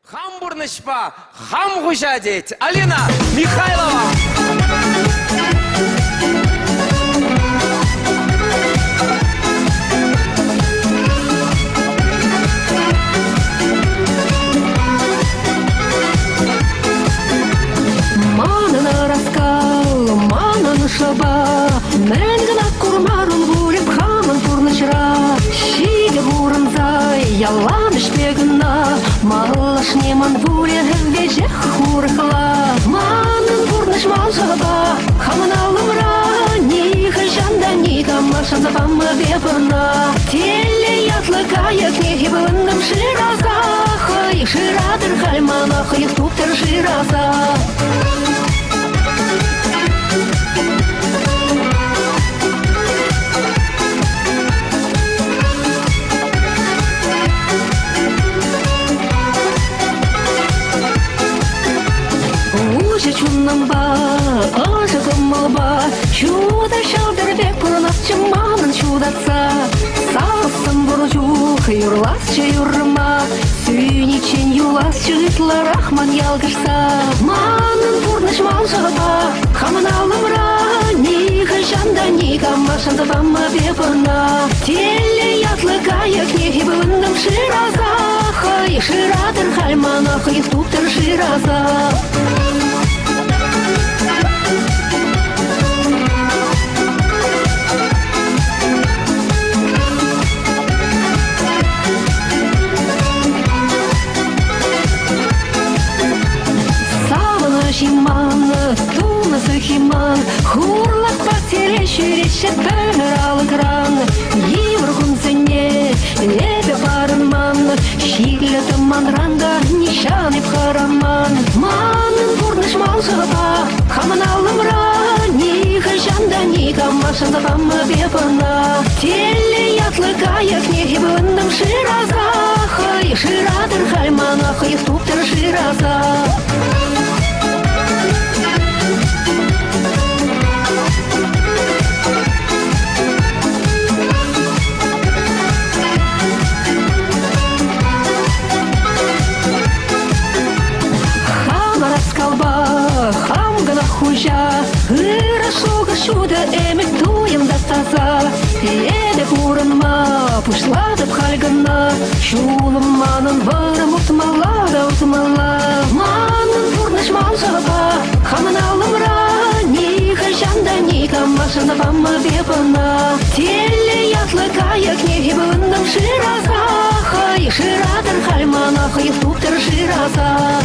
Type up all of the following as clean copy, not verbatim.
Хамбурнышпа, хам гужадеть. Алина Михайлова. Манана раскал, манана шаба, Менгана курмарун гулеп хаман турнышра, Шиге буранзай, яланыш пегна, Малаш неман гуле веже хурхла, Манан турныш малжаба, хаман алымра, Ниха жанда ника машан забам бебана, Теле ятлыкая кнеги быванным шираза, Хай ширадыр хальмана, хай туптер шираза. Чуннамба, ажакамалба, чудо шалдербек пурнас чаманын чудатса, сарсым буржух юрласчы юрма, сүйничен юласчы ытлы рахман ялгышса, манын пурныш малжаба, хамын алымра, ниха жанда ника машанда бамма бепана, теле ятлы каяк нехи бывындым шираза, хай ширадыр хальмана, хай туптыр шираза. Химан, туна сахиман, хурлак потерящий речет перал экран. Евргун цене, лепе паранман, щиглета манранга, нищаны пхараман. Манын бурныш малжаба, хаман алымра, ниха жанда ника машан забам бепана. Теле ятлыкая кнеги бывандым шираза, хай ширадыр хальмана, хай туптер шираза. Хорошо шуда эмек туем да таза, Еде куранма, пушлада пхальгана, Чулым манын барым утмала да утмала. Манын бурныш малжаба, хамын алымра, Ниха жанда ника машана бамма бепана, Теле ятлы каяк неги бывындым шираза, Хай ширадыр хальмана, хай туптыр шираза.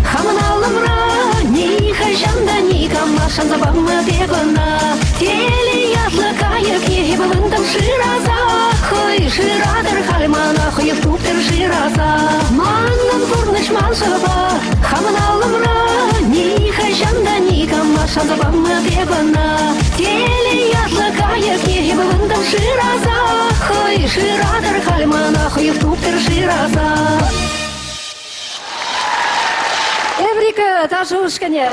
Хаман алымра, ниха жанда ника машан забамма бебана, Теле ятлы каяк неги бывындым шираза, Хай ширадыр хальмана, хай туптыр шираза. Маннан бурныш малжаба, хаман алымра, ниха жанда ника машан забамма бебана, Теле ятлы каяк неги бывындым шираза, Хай ширадыр хальмана, хай туптыр шираза. Эврика, та жушканя.